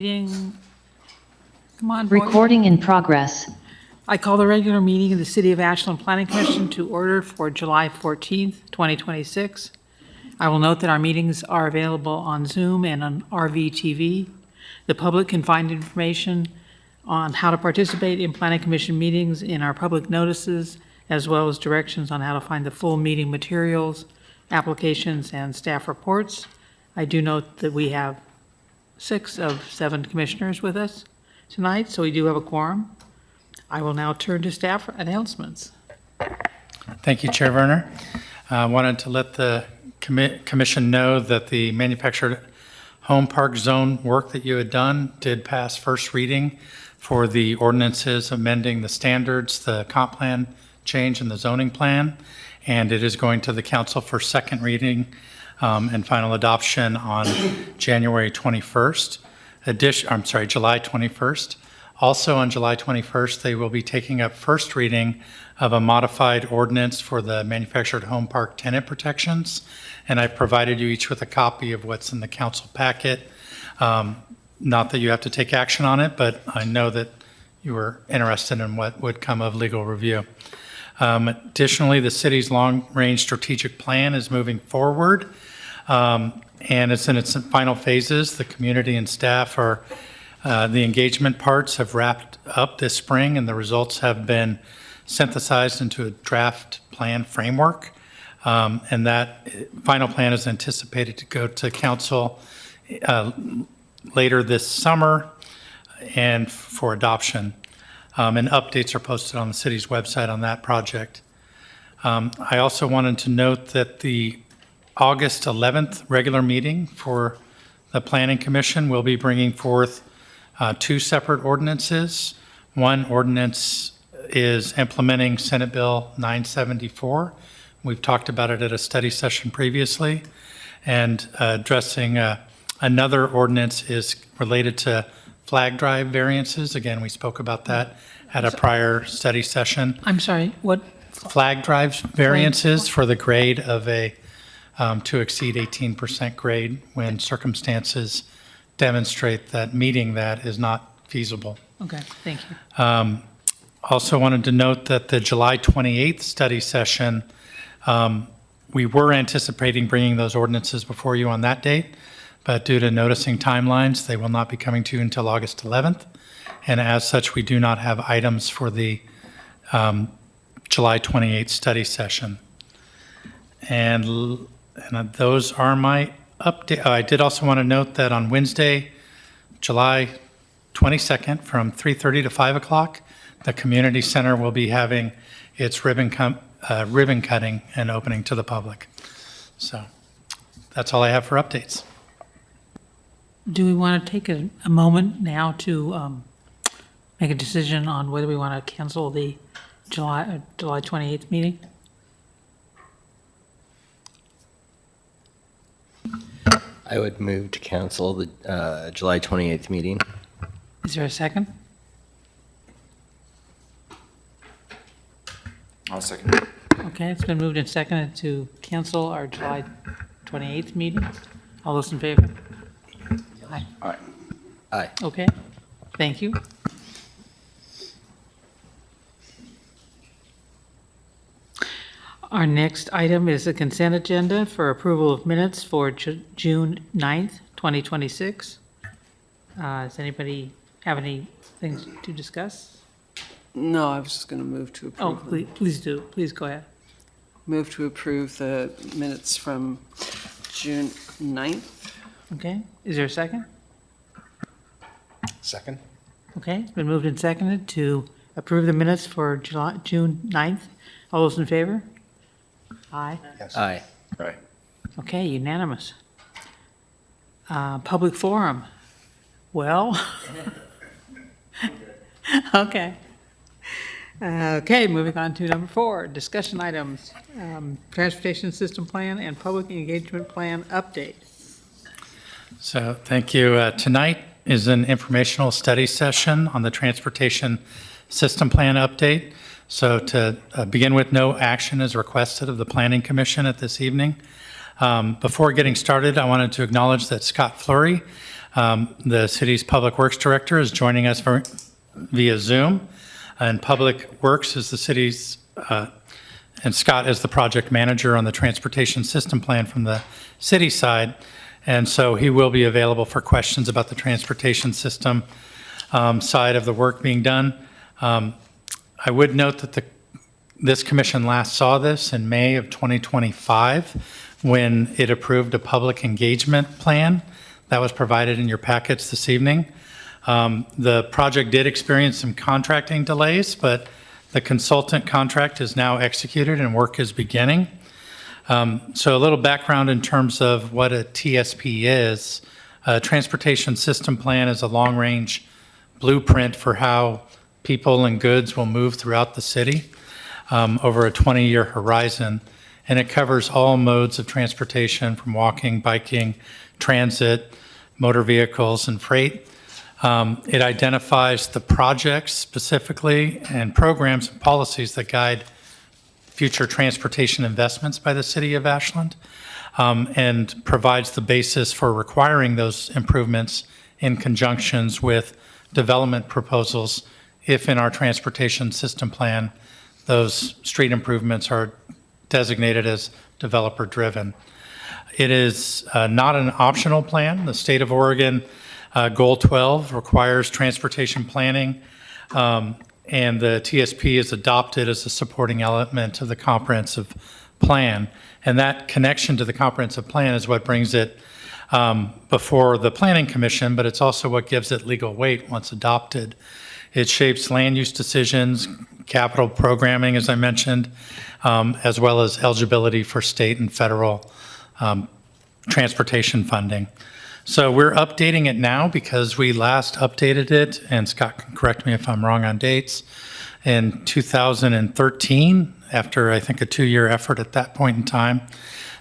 Meeting. Come on, boys. Recording in progress. I call the regular meeting of the City of Ashland Planning Commission to order for July 14th, 2026. I will note that our meetings are available on Zoom and on RVTV. The public can find information on how to participate in Planning Commission meetings in our public notices, as well as directions on how to find the full meeting materials, applications, and staff reports. I do note that we have 6 of 7 commissioners with us tonight, so we do have a quorum. I will now turn to staff announcements. Thank you, Chair Werner. I wanted to let the commission know that the manufactured home park zone work that you had done did pass first reading for the ordinances amending the standards, the comp plan change, and the zoning plan, and it is going to the council for second reading and final adoption on January 21st. July 21st. Also on July 21st, they will be taking up first reading of a modified ordinance for the manufactured home park tenant protections. And I've provided you each with a copy of what's in the council packet. Not that you have to take action on it, but I know that you were interested in what would come of legal review. Additionally, the city's long-range strategic plan is moving forward, and it's in its final phases. The community and staff are, the engagement parts have wrapped up this spring, and the results have been synthesized into a draft plan framework. And that final plan is anticipated to go to council later this summer and for adoption. And updates are posted on the city's website on that project. I also wanted to note that the August 11th regular meeting for the Planning Commission will be bringing forth 2 separate ordinances. One ordinance is implementing Senate Bill 974. We've talked about it at a study session previously. And addressing another ordinance is related to flag drive variances. Again, we spoke about that at a prior study session. I'm sorry, what? Flag drives variances for the grade of a, to exceed 18% grade when circumstances demonstrate that meeting that is not feasible. Okay, thank you. Also wanted to note that the July 28th study session, we were anticipating bringing those ordinances before you on that date, but due to noticing timelines, they will not be coming to you until August 11th. And as such, we do not have items for the July 28th study session. And those are my update. I did also want to note that on Wednesday, July 22nd, from 3:30 to 5 o'clock, the community center will be having its ribbon cutting and opening to the public. So that's all I have for updates. Do we want to take a moment now to make a decision on whether we want to cancel the July 28th meeting? I would move to cancel the July 28th meeting. Is there a second? I'll second it. Okay, it's been moved and seconded to cancel our July 28th meeting. All those in favor? Aye. All right. Aye. Okay, thank you. Our next item is the consent agenda for approval of minutes for June 9th, 2026. Does anybody have any things to discuss? No, I was just going to move to Oh, approve. them. please do. Please go ahead. Move to approve the minutes from June 9th. Okay, is there a second? Second? Okay, it's been moved and seconded to approve the minutes for June 9th. All those in favor? Aye. Yes. Aye. All right. Okay, unanimous. Public forum. Well, okay. Okay, moving on to number 4, discussion items, transportation system plan and public engagement plan update. So thank you. Tonight is an informational study session on the transportation system plan update. So to begin with, no action is requested of the Planning Commission at this evening. Before getting started, I wanted to acknowledge that Scott Fleury The city's Public Works Director is joining us via Zoom, and Public Works is the city's, and Scott is the project manager on the transportation system plan from the city side, and so he will be available for questions about the transportation system side of the work being done. I would note that this commission last saw this in May of 2025 when it approved a public engagement plan that was provided in your packets this evening. The project did experience some contracting delays, but the consultant contract is now executed and work is beginning. So a little background in terms of what a TSP is. A transportation system plan is a long-range blueprint for how people and goods will move throughout the city over a 20-year horizon. And it covers all modes of transportation from walking, biking, transit, motor vehicles, and freight. It identifies the projects specifically and programs and policies that guide future transportation investments by the city of Ashland, and provides the basis for requiring those improvements in conjunctions with development proposals if in our transportation system plan those street improvements are designated as developer-driven. It is not an optional plan. The state of Oregon Goal 12 requires transportation planning, and the TSP is adopted as a supporting element of the comprehensive plan. And that connection to the comprehensive plan is what brings it before the Planning Commission, but it's also what gives it legal weight once adopted. It shapes land use decisions, capital programming, as I mentioned, as well as eligibility for state and federal transportation funding. So we're updating it now because we last updated it, and Scott can correct me if I'm wrong on dates, in 2013, after I think a 2-year effort at that point in time.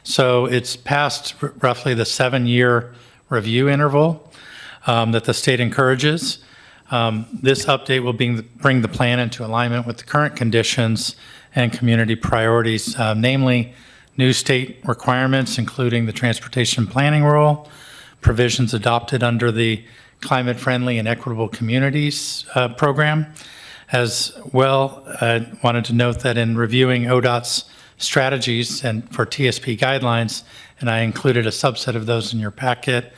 So it's past roughly the 7-year review interval that the state encourages. This update will bring the plan into alignment with the current conditions and community priorities, namely new state requirements, including the transportation planning rule, provisions adopted under the Climate-Friendly and Equitable Communities program. As well, I wanted to note that in reviewing ODOT's strategies and for TSP guidelines, and I included a subset of those in your packet,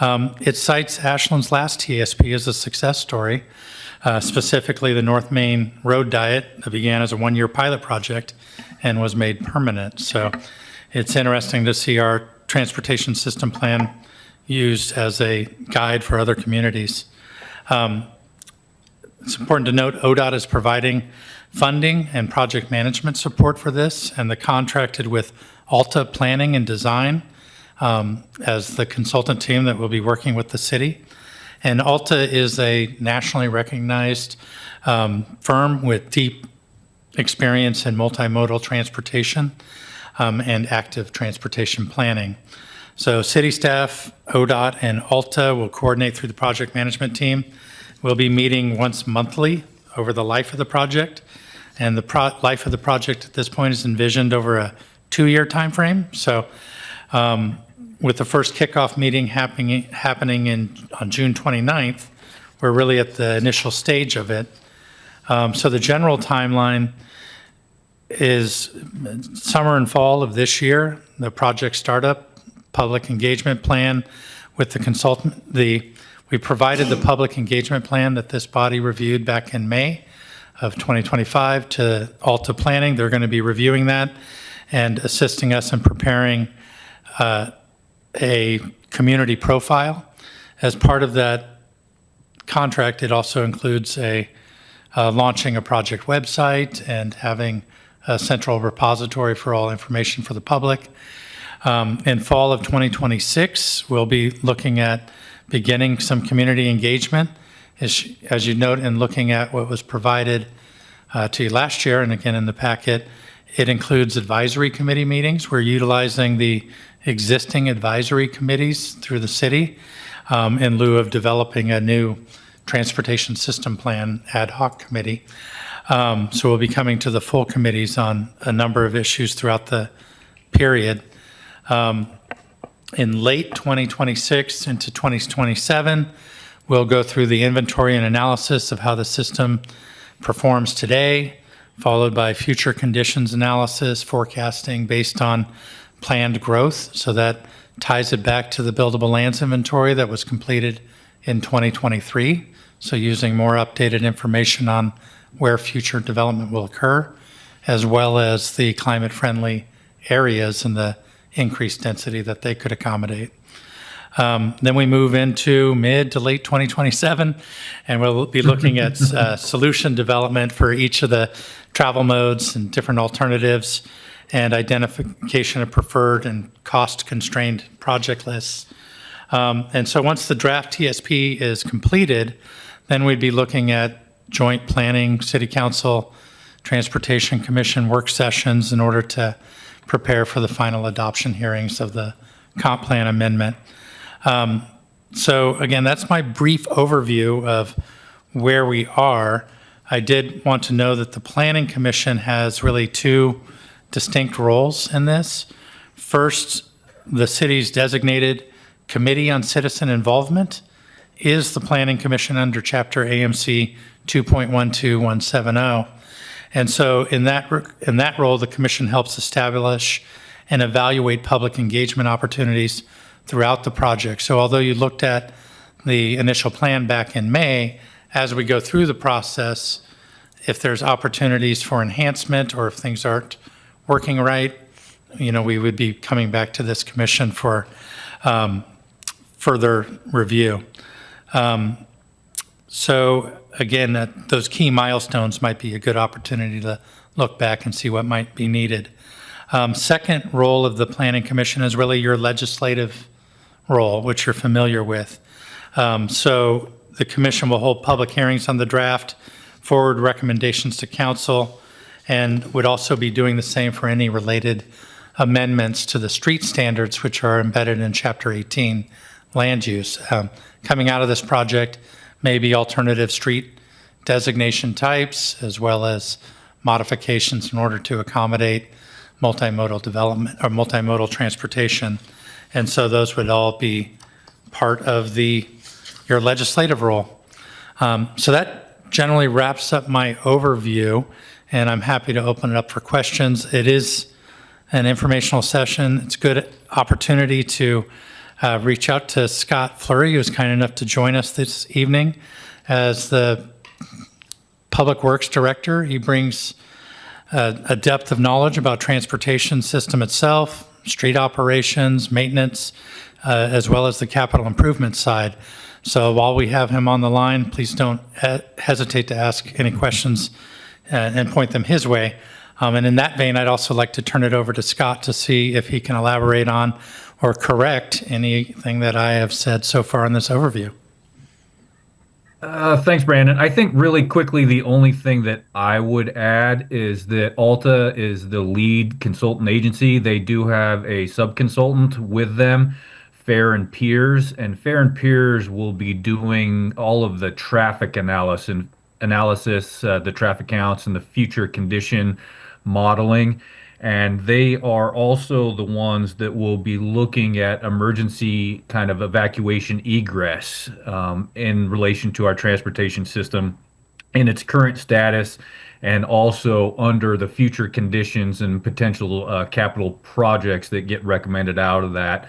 it cites Ashland's last TSP as a success story, specifically the North Main Road Diet that began as a 1-year pilot project and was made permanent. So it's interesting to see our transportation system plan used as a guide for other communities. It's important to note ODOT is providing funding and project management support for this, and the contracted with Alta Planning and Design as the consultant team that will be working with the city. And Alta is a nationally recognized firm with deep experience in multimodal transportation and active transportation planning. So city staff, ODOT, and Alta will coordinate through the project management team. We'll be meeting once monthly over the life of the project. And the life of the project at this point is envisioned over a 2-year timeframe. So with the first kickoff meeting happening on June 29th, we're really at the initial stage of it. So the general timeline is summer and fall of this year, the project startup, public engagement plan with the consultant. We provided the public engagement plan that this body reviewed back in May of 2025 to Alta Planning. They're going to be reviewing that and assisting us in preparing a community profile. As part of that contract, it also includes launching a project website and having a central repository for all information for the public. In fall of 2026, we'll be looking at beginning some community engagement. As you note in looking at what was provided to you last year, and again in the packet, it includes advisory committee meetings. We're utilizing the existing advisory committees through the city in lieu of developing a new transportation system plan ad hoc committee. So we'll be coming to the full committees on a number of issues throughout the period. In late 2026 into 2027, we'll go through the inventory and analysis of how the system performs today, followed by future conditions analysis, forecasting based on planned growth. So that ties it back to the buildable lands inventory that was completed in 2023. So using more updated information on where future development will occur, as well as the climate-friendly areas and the increased density that they could accommodate. Then we move into mid to late 2027, and we'll be looking at solution development for each of the travel modes and different alternatives, and identification of preferred and cost-constrained project lists. And so once the draft TSP is completed, then we'd be looking at joint planning, city council, transportation commission work sessions in order to prepare for the final adoption hearings of the comp plan amendment. So again, that's my brief overview of where we are. I did want to know that the Planning Commission has really two distinct roles in this. First, the city's designated Committee on Citizen Involvement is the Planning Commission under Chapter AMC 2.12170. And so in that role, the commission helps establish and evaluate public engagement opportunities throughout the project. So although you looked at the initial plan back in May, as we go through the process, if there's opportunities for enhancement or if things aren't working right, we would be coming back to this commission for further review. So again, those key milestones might be a good opportunity to look back and see what might be needed. Second role of the Planning Commission is really your legislative role, which you're familiar with. So the commission will hold public hearings on the draft, forward recommendations to council, and would also be doing the same for any related amendments to the street standards, which are embedded in Chapter 18 land use. Coming out of this project may be alternative street designation types, as well as modifications in order to accommodate multimodal development or multimodal transportation. And so those would all be part of your legislative role. So that generally wraps up my overview, and I'm happy to open it up for questions. It is an informational session. It's a good opportunity to reach out to Scott Fleury, who was kind enough to join us this evening as the Public Works Director. He brings a depth of knowledge about transportation system itself, street operations, maintenance, as well as the capital improvement side. So while we have him on the line, please don't hesitate to ask any questions and point them his way. And in that vein, I'd also like to turn it over to Scott to see if he can elaborate on or correct anything that I have said so far in this overview. Thanks, Brandon. I think really quickly, the only thing that I would add is that Alta is the lead consultant agency. They do have a sub-consultant with them, Fair and Peers, and Fair and Peers will be doing all of the traffic analysis, the traffic counts, and the future condition modeling. And they are also the ones that will be looking at emergency kind of evacuation egress in relation to our transportation system in its current status, and also under the future conditions and potential capital projects that get recommended out of that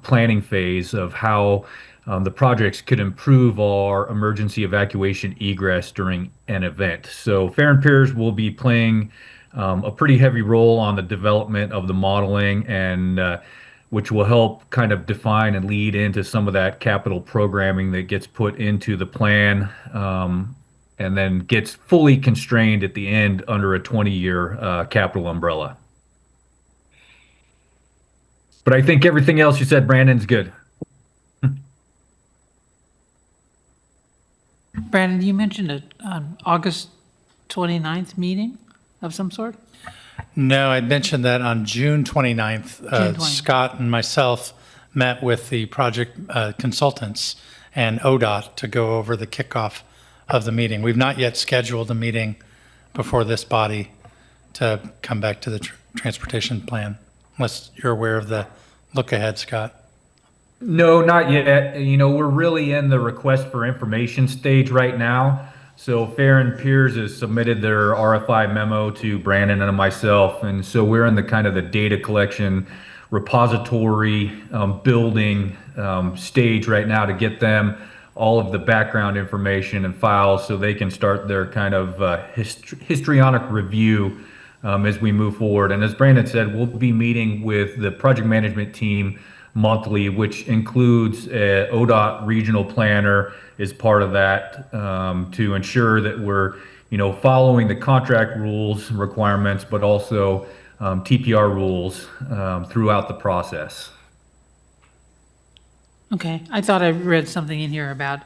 planning phase of how the projects could improve our emergency evacuation egress during an event. So Fair and Peers will be playing a pretty heavy role on the development of the modeling, and which will help kind of define and lead into some of that capital programming that gets put into the plan, and then gets fully constrained at the end under a 20-year capital umbrella. But I think everything else you said, Brandon's good. Brandon, you mentioned an August 29th meeting of some sort? No, I mentioned that on June 29th, June 29th. Scott and myself met with the project consultants and ODOT to go over the kickoff of the meeting. We've not yet scheduled a meeting before this body to come back to the transportation plan, unless you're aware of the look ahead, Scott? No, not yet. We're really in the request for information stage right now. So Fair and Peers has submitted their RFI memo to Brandon and myself, and so we're in the kind of the data collection repository building stage right now to get them all of the background information and files so they can start their kind of histrionic review as we move forward. And as Brandon said, we'll be meeting with the project management team monthly, which includes ODOT regional planner is part of that to ensure that we're, following the contract rules requirements, but also TPR rules throughout the process. Okay, I thought I read something in here about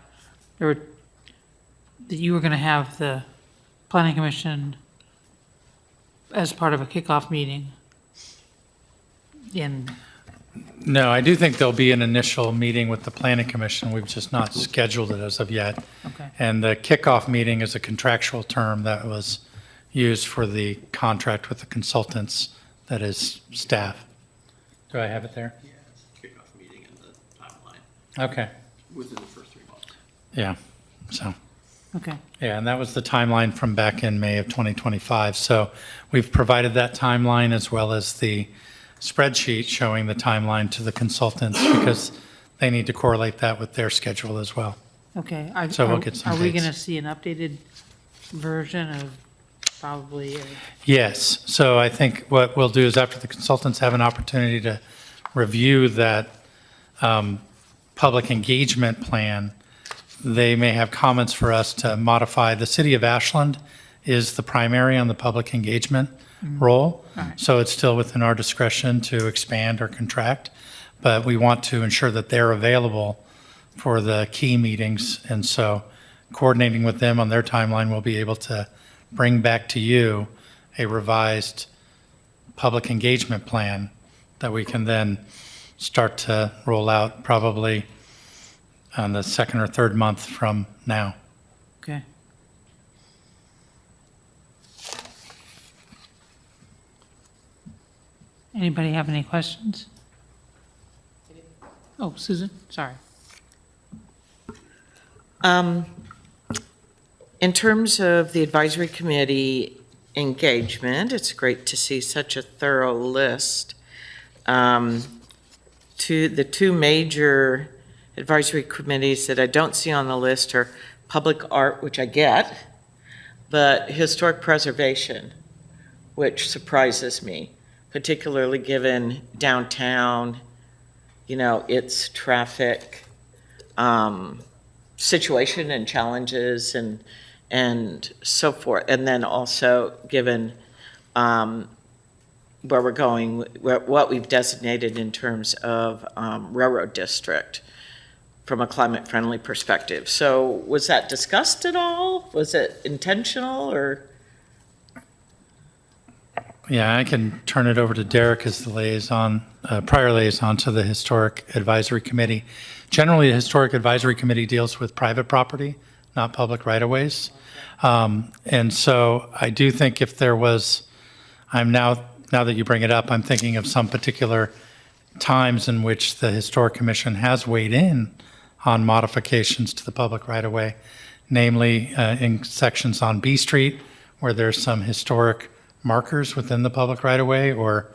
that you were going to have the planning commission as part of a kickoff meeting in, No, I do think there'll be an initial meeting with the planning commission. We've just not scheduled it as of yet. okay, And the kickoff meeting is a contractual term that was used for the contract with the consultants, that is staff. Do I have it there? Yeah, it's a kickoff meeting in the timeline Okay, within the first 3 months. yeah, so. okay. Yeah, and that was the timeline from back in May of 2025. So we've provided that timeline as well as the spreadsheet showing the timeline to the consultants because they need to correlate that with their schedule as well. Okay. So we'll get some Are we dates. going to see an updated version of probably, Yes, so I think what we'll do is after the consultants have an opportunity to review that public engagement plan, they may have comments for us to modify. The city of Ashland is the primary on the public engagement role. All right. So it's still within our discretion to expand or contract, but we want to ensure that they're available for the key meetings. And so coordinating with them on their timeline, we'll be able to bring back to you a revised public engagement plan that we can then start to roll out probably on the second or third month from now. okay. Anybody have any questions? Oh, Susan, sorry. In terms of the advisory committee engagement, it's great to see such a thorough list. The two major advisory committees that I don't see on the list are public art, which I get, but historic preservation, which surprises me, particularly given downtown, its traffic situation and challenges and so forth. And then also given where we're going, what we've designated in terms of railroad district from a climate-friendly perspective. So was that discussed at all? Was it intentional or? Yeah, I can turn it over to Derek as the liaison, prior liaison to the Historic Advisory Committee. Generally, the Historic Advisory Committee deals with private property, not public right-of-ways. And so I do think if there was, now that you bring it up, I'm thinking of some particular times in which the Historic Commission has weighed in on modifications to the public right-of-way, namely in sections on B Street where there's some historic markers within the public right-of-way or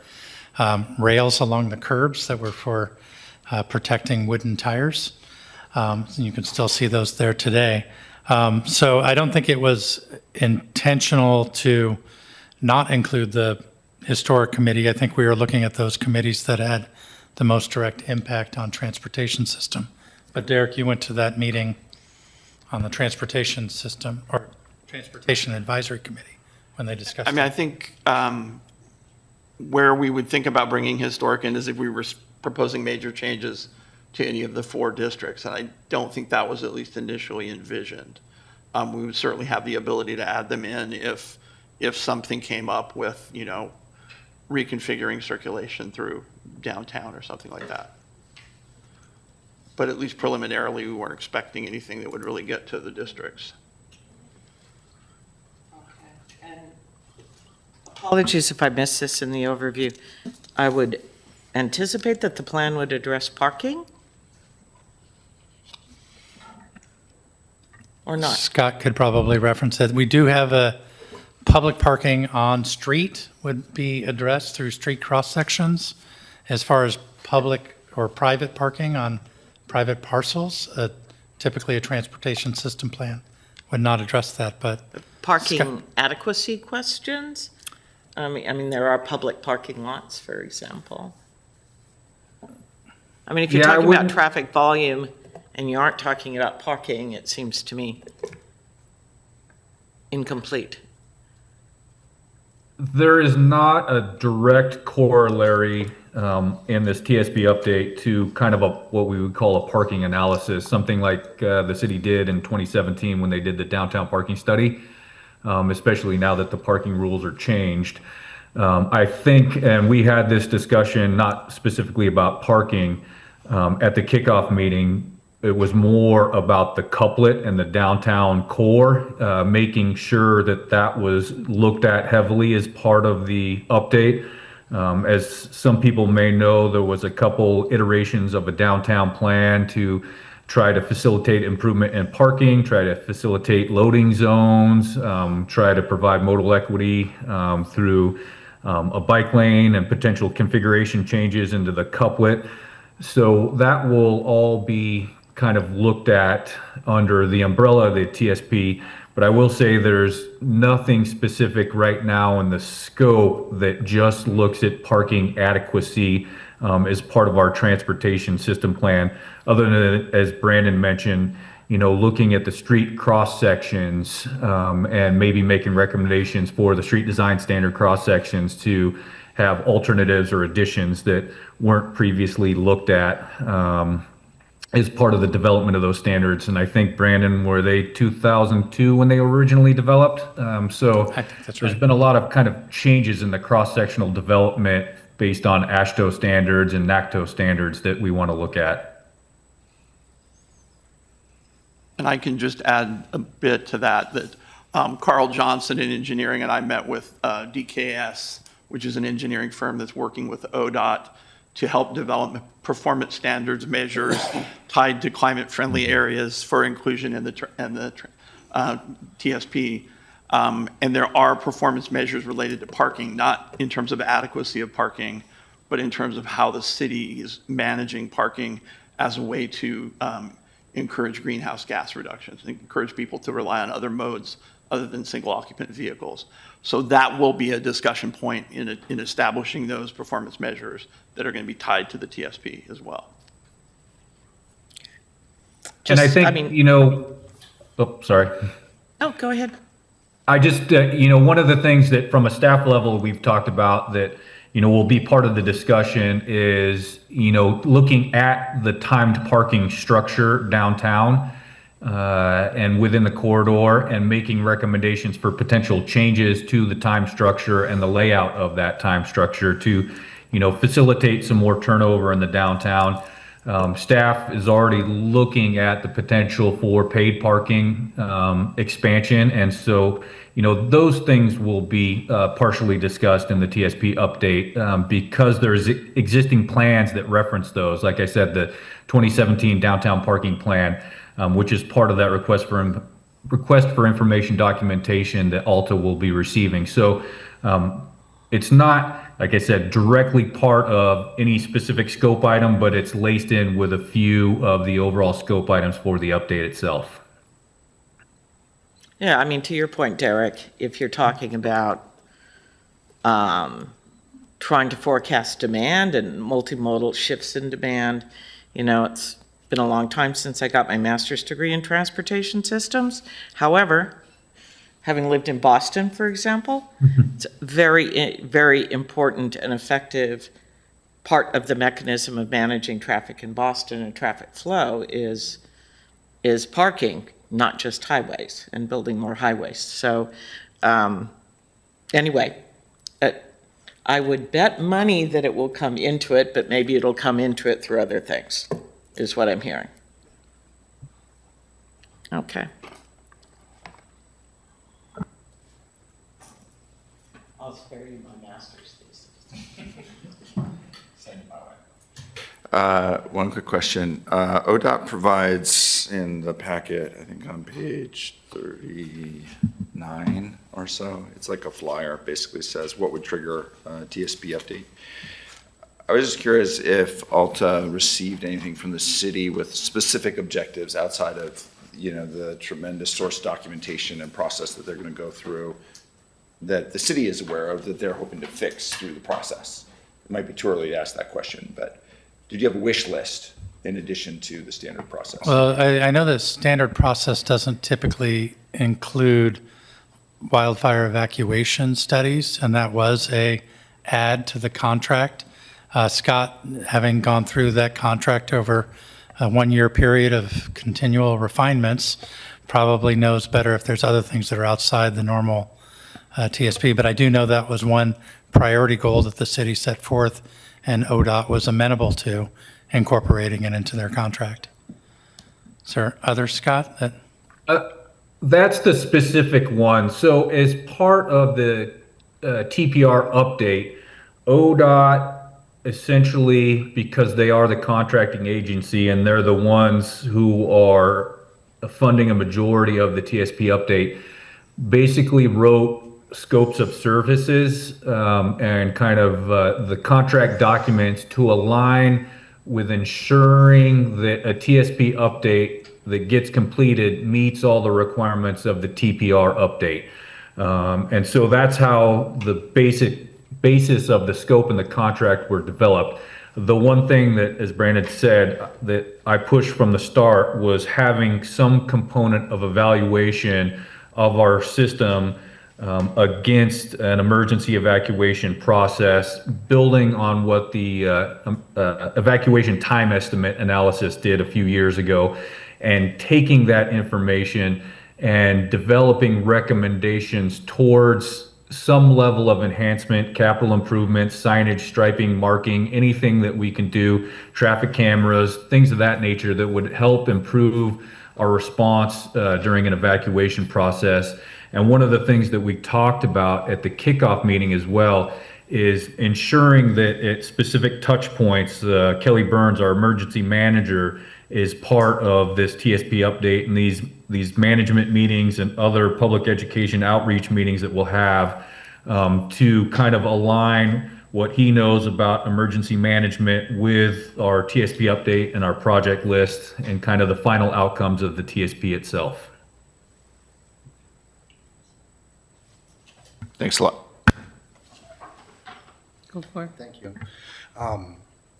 rails along the curbs that were for protecting wooden tires. You can still see those there today. So I don't think it was intentional to not include the historic committee. I think we were looking at those committees that had the most direct impact on transportation system. But Derek, you went to that meeting on the transportation system or Transportation Advisory Committee when they discussed I mean, I it. think where we would think about bringing historic in is if we were proposing major changes to any of the 4 districts, and I don't think that was at least initially envisioned. We would certainly have the ability to add them in if something came up with, reconfiguring circulation through downtown or something like that. But at least preliminarily, we weren't expecting anything that would really get to the districts. Apologies if I missed this in the overview. I would anticipate that the plan would address parking? Or not? Scott could probably reference it. We do have a public parking on street would be addressed through street cross sections. As far as public or private parking on private parcels, typically a transportation system plan would not address that, but Parking Scott- adequacy questions? I mean, there are public parking lots, for example. I mean, if you're Yeah, I talking about wouldn't- traffic volume and you aren't talking about parking, it seems to me incomplete. There is not a direct corollary in this TSP update to kind of what we would call a parking analysis, something like the city did in 2017 when they did the downtown parking study, especially now that the parking rules are changed. I think, and we had this discussion not specifically about parking at the kickoff meeting. It was more about the couplet and the downtown core, making sure that that was looked at heavily as part of the update. As some people may know, there was a couple iterations of a downtown plan to try to facilitate improvement in parking, try to facilitate loading zones, try to provide modal equity through a bike lane and potential configuration changes into the couplet. So that will all be kind of looked at under the umbrella of the TSP, but I will say there's nothing specific right now in the scope that just looks at parking adequacy as part of our transportation system plan, other than, as Brandon mentioned, looking at the street cross sections and maybe making recommendations for the street design standard cross sections to have alternatives or additions that weren't previously looked at as part of the development of those standards. And I think, Brandon, were they 2002 when they originally developed? So I think that's there's right. been a lot of kind of changes in the cross-sectional development based on AASHTO standards and NACTO standards that we want to look at. And I can just add a bit to that Carl Johnson in engineering and I met with DKS, which is an engineering firm that's working with ODOT to help develop performance standards measures tied to climate-friendly areas for inclusion in the TSP. And there are performance measures related to parking, not in terms of adequacy of parking, but in terms of how the city is managing parking as a way to encourage greenhouse gas reductions, and encourage people to rely on other modes other than single occupant vehicles. So that will be a discussion point in establishing those performance measures that are going to be tied to the TSP as well. And I think, sorry. Oh, go ahead. I just, one of the things that from a staff level we've talked about that, will be part of the discussion is, looking at the timed parking structure downtown and within the corridor and making recommendations for potential changes to the time structure and the layout of that time structure to, facilitate some more turnover in the downtown. Staff is already looking at the potential for paid parking expansion. And so, those things will be partially discussed in the TSP update because there's existing plans that reference those. Like I said, the 2017 downtown parking plan, which is part of that request for information documentation that Alta will be receiving. So it's not, like I said, directly part of any specific scope item, but it's laced in with a few of the overall scope items for the update itself. Yeah, I mean, to your point, Derek, if you're talking about trying to forecast demand and multimodal shifts in demand, it's been a long time since I got my master's degree in transportation systems. However, having lived in Boston, for example, it's very, very important and effective part of the mechanism of managing traffic in Boston and traffic flow is parking, not just highways, and building more highways. So anyway, I would bet money that it will come into it, but maybe it'll come into it through other things, is what I'm hearing. Okay. I'll spare you my master's thesis. One quick question. ODOT provides in the packet, I think on page 39 or so, it's like a flyer, basically says what would trigger a TSP update. I was just curious if Alta received anything from the city with specific objectives outside of, the tremendous source documentation and process that they're going to go through that the city is aware of that they're hoping to fix through the process. It might be too early to ask that question, but did you have a wish list in addition to the standard process? Well, I know the standard process doesn't typically include wildfire evacuation studies, and that was a add to the contract. Scott, having gone through that contract over a 1-year period of continual refinements, probably knows better if there's other things that are outside the normal TSP. But I do know that was one priority goal that the city set forth, and ODOT was amenable to incorporating it into their contract. Is there others, Scott? That's the specific one. So as part of the TPR update, ODOT essentially, because they are the contracting agency and they're the ones who are funding a majority of the TSP update, basically wrote scopes of services and kind of the contract documents to align with ensuring that a TSP update that gets completed meets all the requirements of the TPR update. And so that's how the basis of the scope and the contract were developed. The one thing that, as Brandon said, that I pushed from the start was having some component of evaluation of our system against an emergency evacuation process, building on what the evacuation time estimate analysis did a few years ago, and taking that information and developing recommendations towards some level of enhancement, capital improvements, signage, striping, marking, anything that we can do, traffic cameras, things of that nature that would help improve our response during an evacuation process. And one of the things that we talked about at the kickoff meeting as well is ensuring that at specific touch points, Kelly Burns, our emergency manager, is part of this TSP update and these management meetings and other public education outreach meetings that we'll have to kind of align what he knows about emergency management with our TSP update and our project list and kind of the final outcomes of the TSP itself. Thanks a lot. Go for it. Thank you.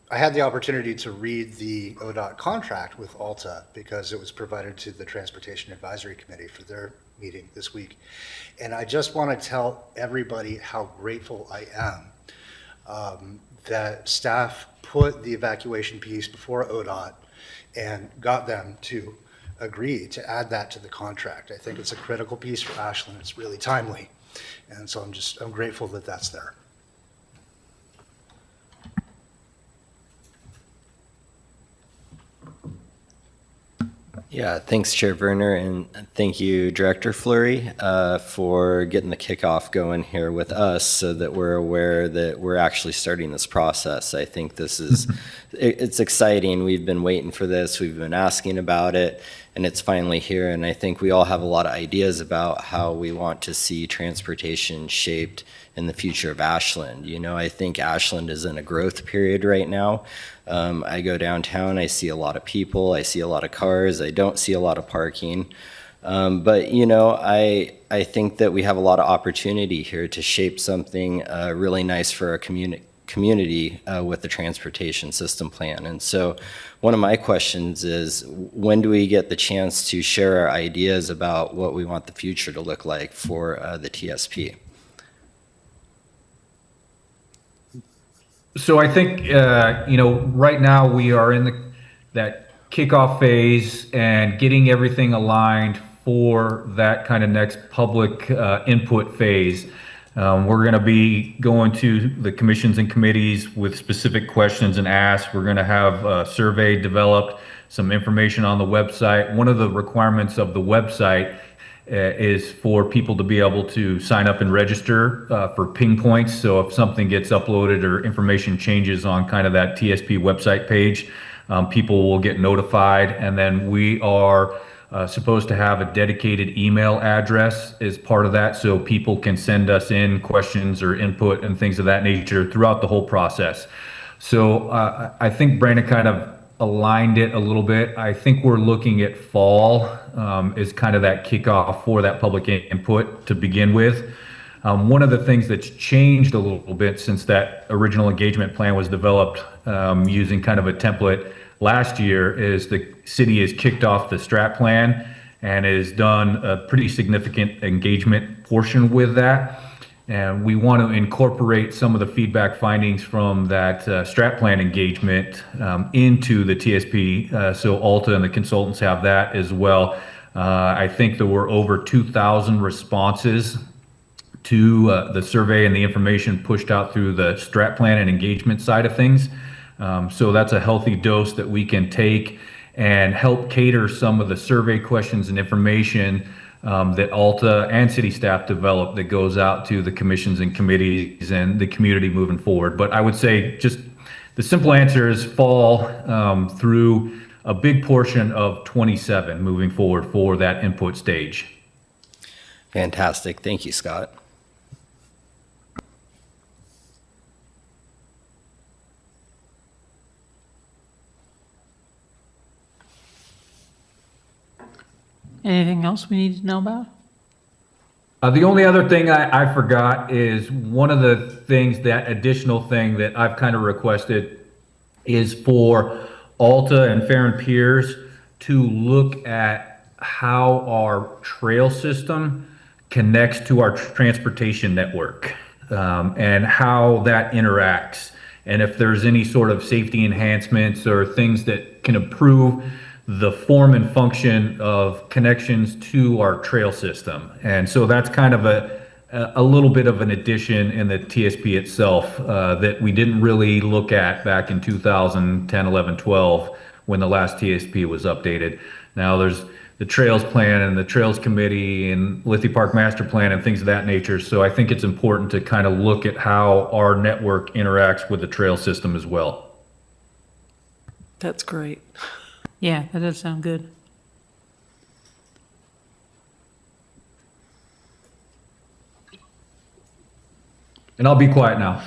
I had the opportunity to read the ODOT contract with Alta because it was provided to the Transportation Advisory Committee for their meeting this week. And I just want to tell everybody how grateful I am that staff put the evacuation piece before ODOT and got them to agree to add that to the contract. I think it's a critical piece for Ashland. It's really timely. And so I'm grateful that that's there. Yeah, thanks, Chair Werner, and thank you, Director Fleury, for getting the kickoff going here with us so that we're aware that we're actually starting this process. I think this is, it's exciting. We've been waiting for this. We've been asking about it, and it's finally here. And I think we all have a lot of ideas about how we want to see transportation shaped in the future of Ashland. You know, I think Ashland is in a growth period right now. I go downtown, I see a lot of people, I see a lot of cars, I don't see a lot of parking. But, you know, I think that we have a lot of opportunity here to shape something really nice for our community with the transportation system plan. And so one of my questions is, when do we get the chance to share our ideas about what we want the future to look like for the TSP? So I think, you know, right now we are in that kickoff phase and getting everything aligned for that kind of next public input phase. We're going to be going to the commissions and committees with specific questions and asks. We're going to have a survey developed, some information on the website. One of the requirements of the website is for people to be able to sign up and register for ping points. So if something gets uploaded or information changes on kind of that TSP website page, people will get notified. And then we are supposed to have a dedicated email address as part of that, so people can send us in questions or input and things of that nature throughout the whole process. So I think Brandon kind of aligned it a little bit. I think we're looking at fall as kind of that kickoff for that public input to begin with. One of the things that's changed a little bit since that original engagement plan was developed using kind of a template last year is the city has kicked off the strat plan and has done a pretty significant engagement portion with that. And we want to incorporate some of the feedback findings from that strat plan engagement into the TSP. So Alta and the consultants have that as well. I think there were over 2,000 responses to the survey and the information pushed out through the strat plan and engagement side of things. So that's a healthy dose that we can take and help cater some of the survey questions and information that Alta and city staff develop that goes out to the commissions and committees and the community moving forward. But I would say just the simple answer is fall through a big portion of 27 moving forward for that input stage. Fantastic. Thank you, Scott. Anything else we need to know about? The only other thing I forgot is one of the things, that additional thing that I've kind of requested is for Alta and Fair and Piers to look at how our trail system connects to our transportation network and how that interacts. And if there's any sort of safety enhancements or things that can improve the form and function of connections to our trail system. And so that's kind of a little bit of an addition in the TSP itself that we didn't really look at back in 2010, 11, 12 when the last TSP was updated. Now there's the Trails Plan and the Trails Committee and Lithia Park Master Plan and things of that nature. So I think it's important to kind of look at how our network interacts with the trail system as well. That's great. Yeah, that does sound good. And I'll be quiet now.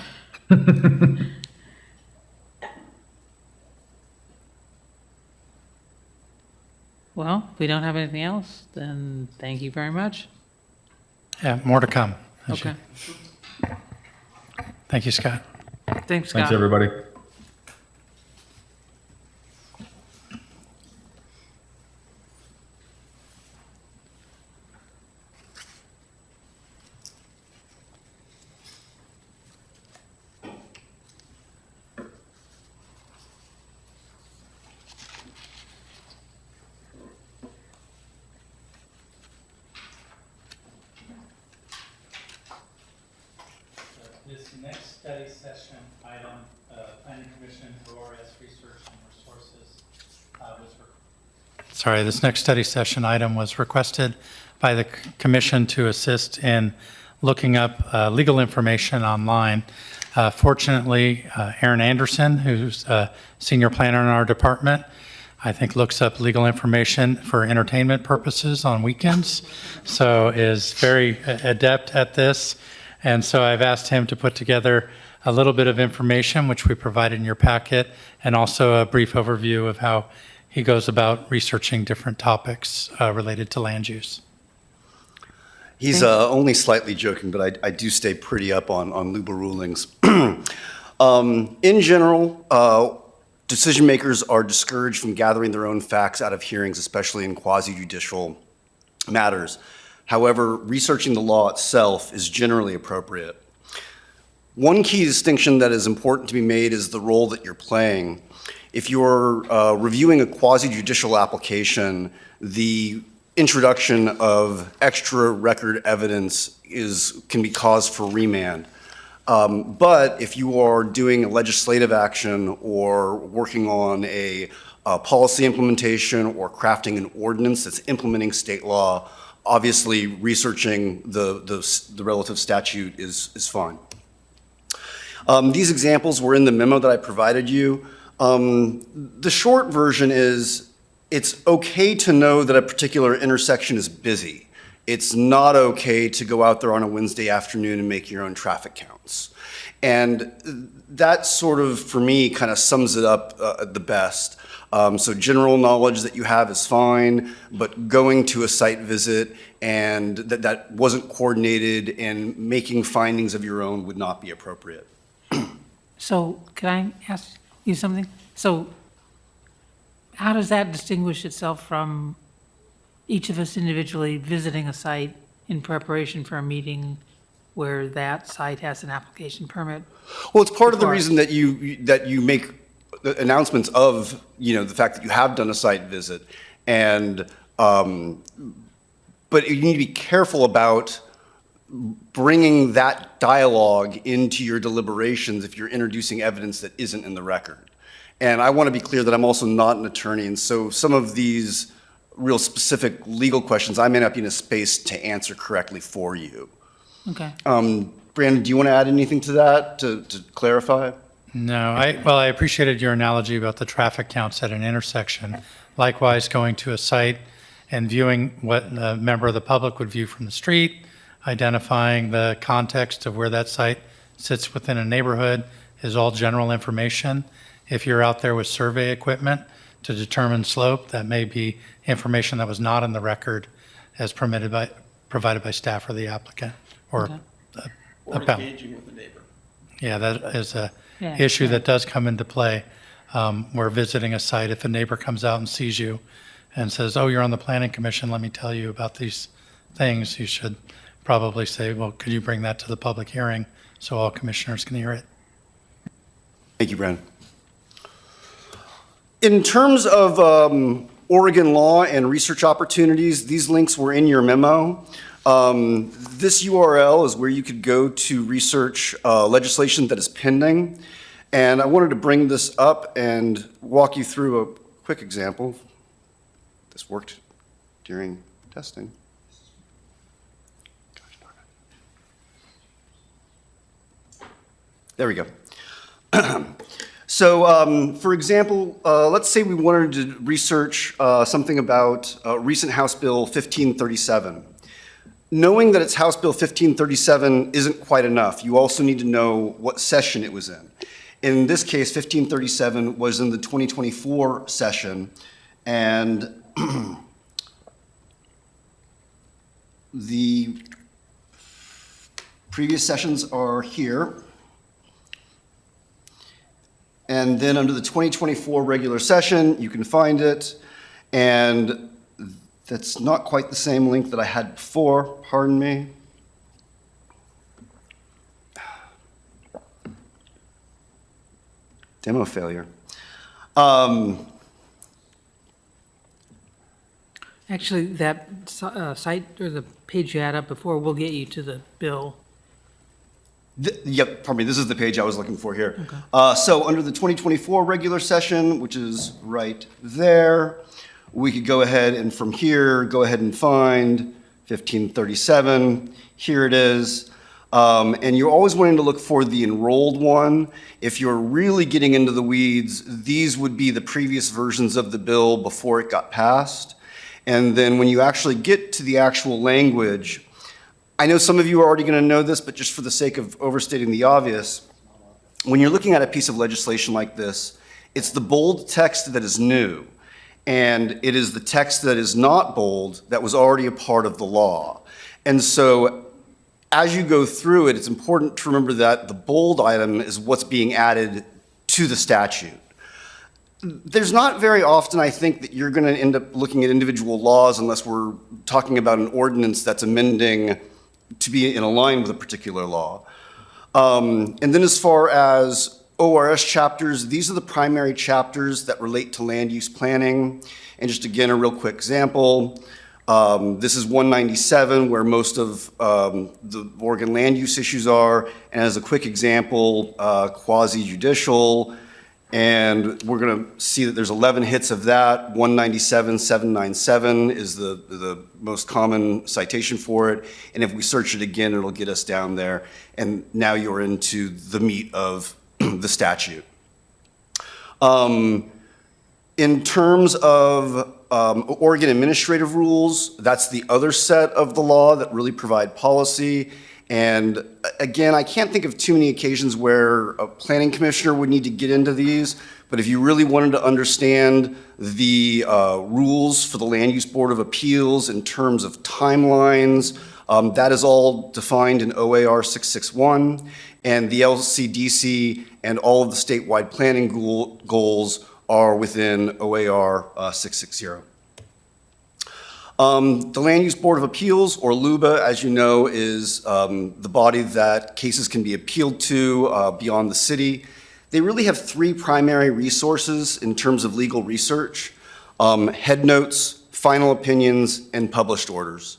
Well, if we don't have anything else, then thank you very much. Yeah, more to come. Okay. Thank you, Scott. Thanks, Scott. Thanks, everybody. This next study session item, Planning Commission ORS Research and Resources this next study session item was requested by the commission to assist in looking up legal information online. Fortunately, Aaron Anderson, who's a senior planner in our department, I think looks up legal information for entertainment purposes on weekends, so is very adept at this. And so I've asked him to put together a little bit of information, which we provided in your packet, and also a brief overview of how he goes about researching different topics related to land use. He's only slightly joking, but I do stay pretty up on LUBA rulings. In general, decision makers are discouraged from gathering their own facts out of hearings, especially in quasi-judicial matters. However, researching the law itself is generally appropriate. One key distinction that is important to be made is the role that you're playing. If you're reviewing a quasi-judicial application, the introduction of extra record evidence can be cause for remand. But if you are doing a legislative action or working on a policy implementation or crafting an ordinance that's implementing state law, Obviously, researching the relative statute is fine. These examples were in the memo that I provided you. The short version is it's okay to know that a particular intersection is busy. It's not okay to go out there on a Wednesday afternoon and make your own traffic counts. And that sort of, for me, kind of sums it up the best. So general knowledge that you have is fine, but going to a site visit and that wasn't coordinated and making findings of your own would not be appropriate. So can I ask you something? So how does that distinguish itself from each of us individually visiting a site in preparation for a meeting where that site has an application permit? Well, it's part of the reason that you make the announcements of, the fact that you have done a site visit. And, but you need to be careful about bringing that dialogue into your deliberations if you're introducing evidence that isn't in the record. And I want to be clear that I'm also not an attorney, and so some of these real specific legal questions, I may not be in a space to answer correctly for you. Okay. Brandon, do you want to add anything to that to clarify? No, I appreciated your analogy about the traffic counts at an intersection. Likewise, going to a site and viewing what a member of the public would view from the street, identifying the context of where that site sits within a neighborhood is all general information. If you're out there with survey equipment to determine slope, that may be information that was not in the record as provided by staff or the applicant or Okay. Or appellant. engaging with the neighbor. Yeah, that is a Yeah, issue right. that does come into play. Where visiting a site, if a neighbor comes out and sees you and says, oh, you're on the planning commission, let me tell you about these things, you should probably say, well, could you bring that to the public hearing so all commissioners can hear it? Thank you, Brandon. In terms of Oregon law and research opportunities, these links were in your memo. This URL is where you could go to research legislation that is pending. And I wanted to bring this up and walk you through a quick example. This worked during testing. There we go. So, for example, let's say we wanted to research something about recent House Bill 1537. Knowing that it's House Bill 1537 isn't quite enough. You also need to know what session it was in. In this case, 1537 was in the 2024 session, and the previous sessions are here. And then under the 2024 regular session, you can find it. And that's not quite the same link that I had before, pardon me. Demo failure. Actually, that site or the page you had up before will get you to the bill. Yep, pardon me, this is the page I was looking for here. So under the 2024 regular session, which is right there, we could go ahead and from here, go ahead and find 1537. Here it is. And you're always wanting to look for the enrolled one. If you're really getting into the weeds, these would be the previous versions of the bill before it got passed. And then when you actually get to the actual language, I know some of you are already going to know this, but just for the sake of overstating the obvious, when you're looking at a piece of legislation like this, it's the bold text that is new, and it is the text that is not bold that was already a part of the law. And so as you go through it, it's important to remember that the bold item is what's being added to the statute. There's not very often, I think, that you're going to end up looking at individual laws unless we're talking about an ordinance that's amending to be in line with a particular law. And then as far as ORS chapters, these are the primary chapters that relate to land use planning. And just again, a real quick example. This is 197, where most of the Oregon land use issues are. And as a quick example, quasi-judicial, And we're going to see that there's 11 hits of that. 197,797 is the most common citation for it. And if we search it again, it'll get us down there. And now you're into the meat of the statute. In terms of Oregon administrative rules, that's the other set of the law that really provide policy. And again, I can't think of too many occasions where a planning commissioner would need to get into these, but if you really wanted to understand the rules for the Land Use Board of Appeals in terms of timelines, that is all defined in OAR 661, and the LCDC and all of the statewide planning goals are within OAR 660. The Land Use Board of Appeals, or LUBA, as you know, is the body that cases can be appealed to beyond the city. They really have three primary resources in terms of legal research: head notes, final opinions, and published orders.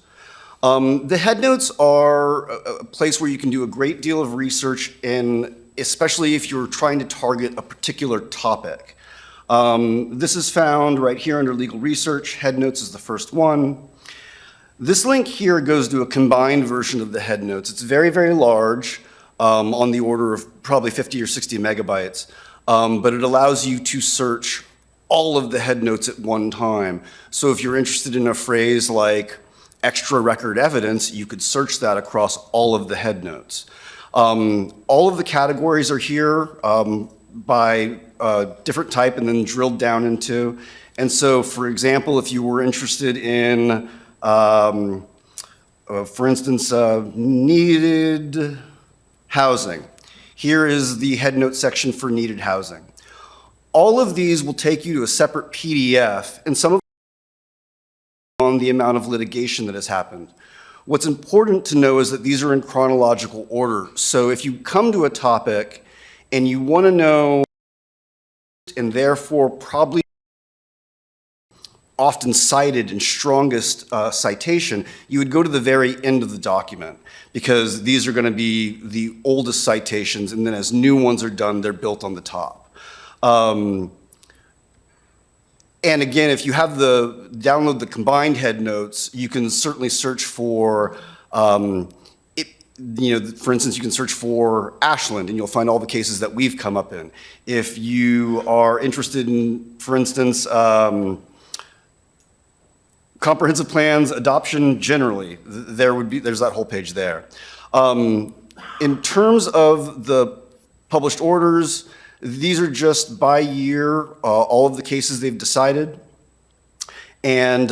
The head notes are a place where you can do a great deal of research, and especially if you're trying to target a particular topic. This is found right here under legal research. Head notes is the first one. This link here goes to a combined version of the head notes. It's very, very large, on the order of probably 50 or 60 megabytes, but it allows you to search all of the head notes at one time. So if you're interested in a phrase like extra record evidence, you could search that across all of the head notes. All of the categories are here by different type and then drilled down into. And so, for example, if you were interested in, for instance, needed housing, here is the head note section for needed housing. All of these will take you to a separate PDF, and some of them on the amount of litigation that has happened. What's important to know is that these are in chronological order. So if you come to a topic and you want to know, and therefore probably often cited and strongest citation, you would go to the very end of the document, because these are going to be the oldest citations, and then as new ones are done, they're built on the top. And again, if you have download the combined head notes, you can certainly search for, for instance, you can search for Ashland, and you'll find all the cases that we've come up in. If you are interested in, for instance, comprehensive plans, adoption generally, there's that whole page there. In terms of the published orders, these are just by year, all of the cases they've decided. And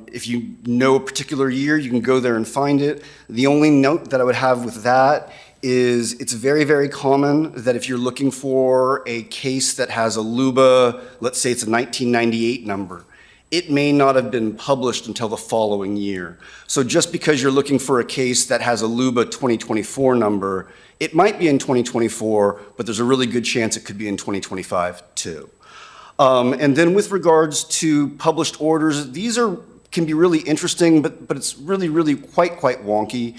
if you know a particular year, you can go there and find it. The only note that I would have with that is it's very, very common that if you're looking for a case that has a LUBA, let's say it's a 1998 number, it may not have been published until the following year. So just because you're looking for a case that has a LUBA 2024 number, it might be in 2024, but there's a really good chance it could be in 2025 too. And then with regards to published orders, these can be really interesting, but it's really, really quite wonky.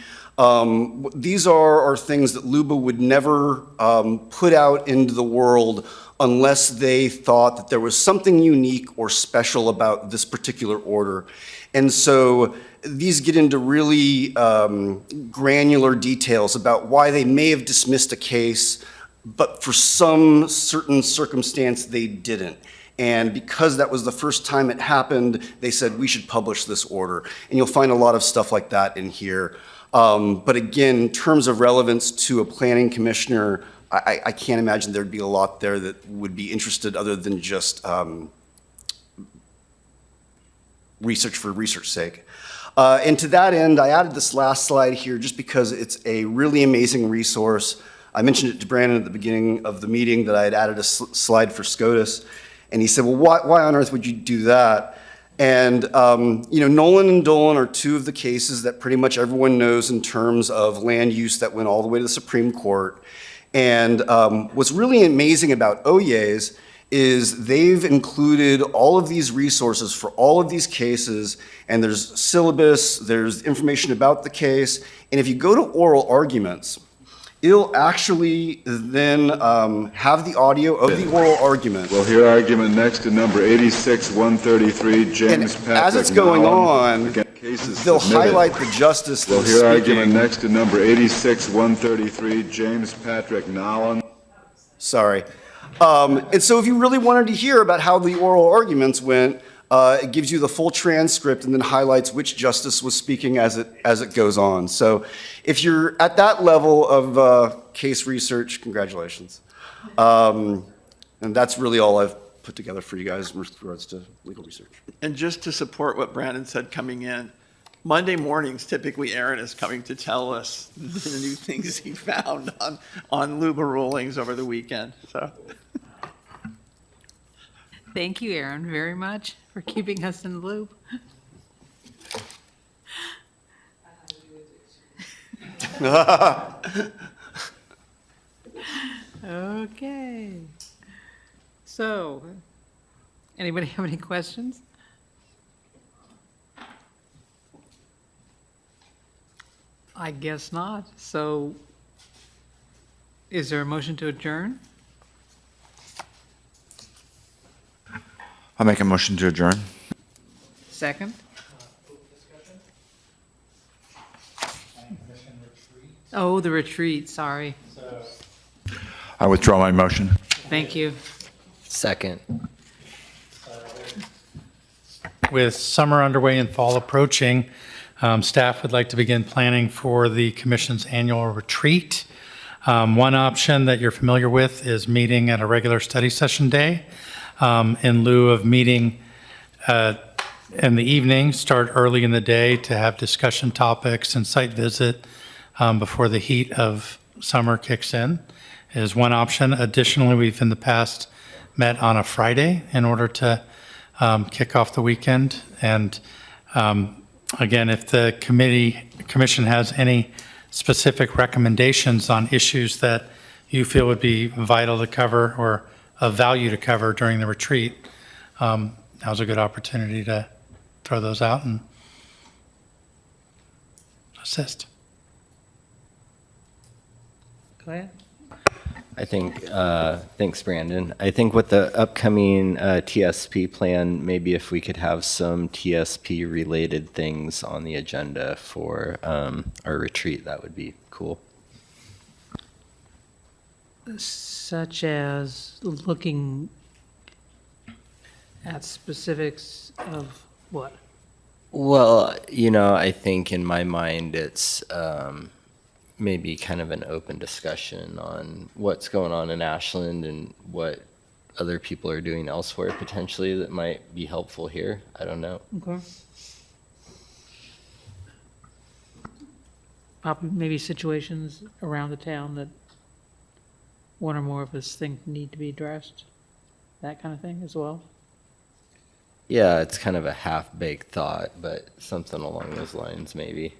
These are things that LUBA would never put out into the world unless they thought that there was something unique or special about this particular order. And so these get into really granular details about why they may have dismissed a case, but for some certain circumstance they didn't. And because that was the first time it happened, they said we should publish this order. And you'll find a lot of stuff like that in here. But again, in terms of relevance to a planning commissioner, I can't imagine there'd be a lot there that would be interested other than just research for research's sake. And to that end, I added this last slide here just because it's a really amazing resource. I mentioned it to Brandon at the beginning of the meeting that I had added a slide for SCOTUS, and he said, well, why on earth would you do that? And Nolan and Dolan are two of the cases that pretty much everyone knows in terms of land use that went all the way to the Supreme Court. And what's really amazing about OYEs is they've included all of these resources for all of these cases, and there's syllabus, there's information about the case, and if you go to oral arguments, it'll actually then have the audio of the oral argument. We'll hear argument next to number 86-133, And James Patrick. as it's going Nolan. on, Again, case is they'll submitted. highlight the justice We'll that's hear argument speaking. next to number 86-133, James Patrick Nolan. Sorry. And so if you really wanted to hear about how the oral arguments went, it gives you the full transcript and then highlights which justice was speaking as it goes on. So if you're at that level of case research, congratulations. And that's really all I've put together for you guys in regards to legal research. And just to support what Brandon said coming in, Monday mornings, typically Aaron is coming to tell us the new things he found on LUBA rulings over the weekend, so. Thank you, Aaron, very much for keeping us in the loop. Okay. So, anybody have any questions? I guess not. So, is there a motion to adjourn? I'll make a motion to adjourn. Second? Oh, the retreat, sorry. I withdraw my motion. Thank you. Second. With summer underway and fall approaching, staff would like to begin planning for the commission's annual retreat. One option that you're familiar with is meeting at a regular study session day. In lieu of meeting in the evening, start early in the day to have discussion topics and site visit before the heat of summer kicks in is one option. Additionally, we've in the past met on a Friday in order to kick off the weekend. And again, if the commission has any specific recommendations on issues that you feel would be vital to cover or of value to cover during the retreat, now's a good opportunity to throw those out and assist. Go ahead. I think, thanks, Brandon. I think with the upcoming TSP plan, maybe if we could have some TSP-related things on the agenda for our retreat, that would be cool. Such as looking at specifics of what? Well, I think in my mind, it's maybe kind of an open discussion on what's going on in Ashland and what other people are doing elsewhere potentially that might be helpful here. I don't know. Okay. Probably maybe situations around the town that one or more of us think need to be addressed, that kind of thing as well. Yeah, it's kind of a half-baked thought, but something along those lines maybe.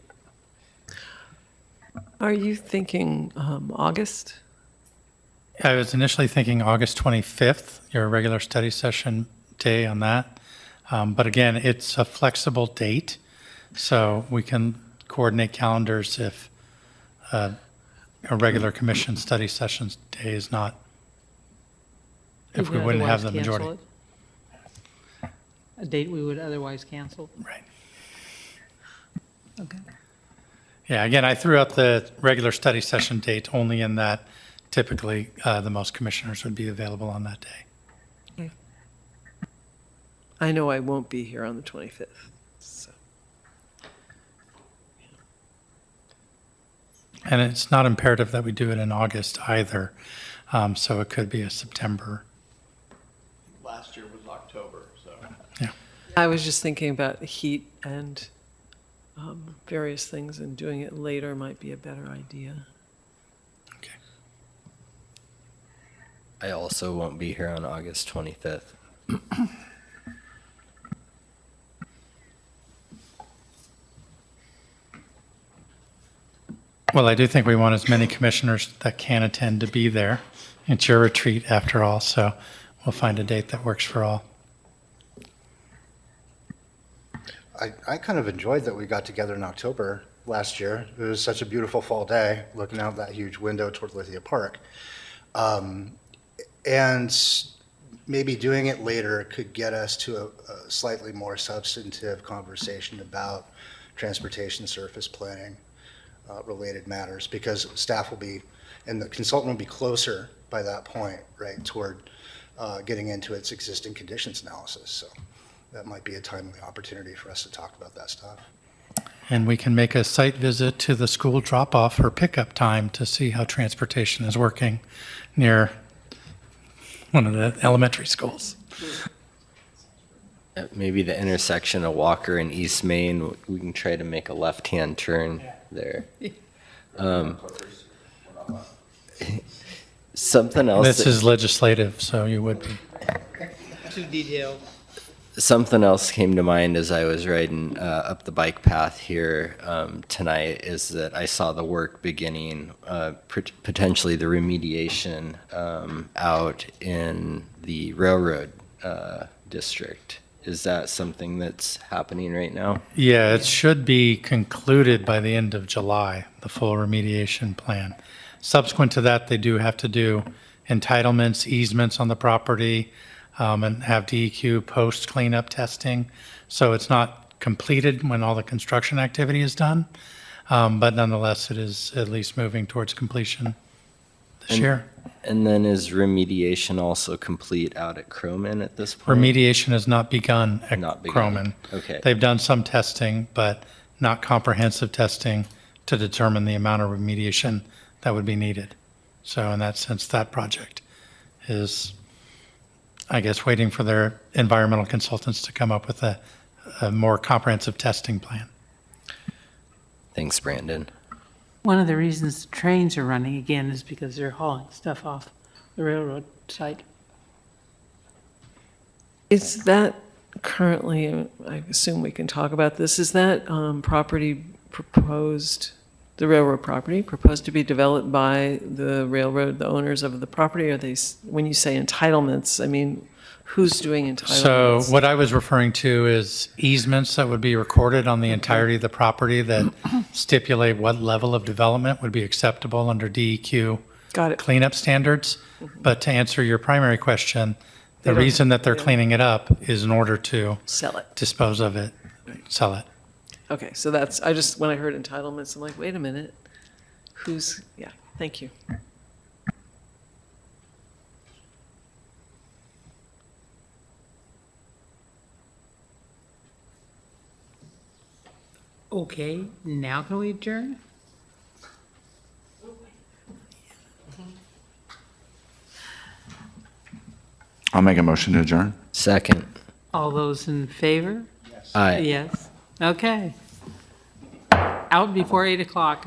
Are you thinking August? I was initially thinking August 25th, your regular study session day on that. But again, it's a flexible date, so we can coordinate calendars if a regular commission study sessions day is not, if we would wouldn't have the otherwise cancel majority. it. A date we would otherwise cancel. Right. Okay. Yeah, again, I threw out the regular study session date only in that typically the most commissioners would be available on that day. I know I won't be here on the 25th. So. And it's not imperative that we do it in August either, so it could be a September. Last year was October, so. Yeah. I was just thinking about heat and various things, and doing it later might be a better idea. Okay. I also won't be here on August 25th. Well, I do think we want as many commissioners that can attend to be there. It's your retreat after all, so we'll find a date that works for all. I kind of enjoyed that we got together in October last year. It was such a beautiful fall day, looking out that huge window toward Lithia Park. And maybe doing it later could get us to a slightly more substantive conversation about transportation surface planning related matters, because staff will be, and the consultant will be closer by that point, right, toward getting into its existing conditions analysis. So that might be a timely opportunity for us to talk about that stuff. And we can make a site visit to the school drop-off or pickup time to see how transportation is working near one of the elementary schools. Maybe the intersection of Walker and East Main, we can try to make a left-hand turn there. Something else. This is legislative, so you would be. Too detailed. Something else came to mind as I was riding up the bike path here tonight is that I saw the work beginning, potentially the remediation out in the railroad district. Is that something that's happening right now? Yeah, it should be concluded by the end of July, the full remediation plan. Subsequent to that, they do have to do entitlements, easements on the property, and have DEQ post cleanup testing. So it's not completed when all the construction activity is done, but nonetheless, it is at least moving towards completion this year. And then is remediation also complete out at Croman at this point? Remediation has not begun at Not begun. Croman. Okay. They've done some testing, but not comprehensive testing to determine the amount of remediation that would be needed. So in that sense, that project is, I guess, waiting for their environmental consultants to come up with a more comprehensive testing plan. Thanks, Brandon. One of the reasons the trains are running again is because they're hauling stuff off the railroad site. Is that currently, I assume we can talk about this, is that property proposed, the railroad property, proposed to be developed by the railroad, the owners of the property? Are they, when you say entitlements, I mean, who's doing So entitlements? what I was referring to is easements that would be recorded on the entirety of the property that stipulate what level of development would be acceptable under DEQ Got it. cleanup standards. But to answer your primary question, They the don't- reason that they're yeah. cleaning it up is in order to Sell it. dispose of it, sell it. Okay, so that's, I just, when I heard entitlements, I'm like, wait a minute. Who's, yeah, thank you. Okay, now can we adjourn? I'll make a motion to adjourn. Second. All those in favor? Aye. Yes. Okay. Out before 8 o'clock.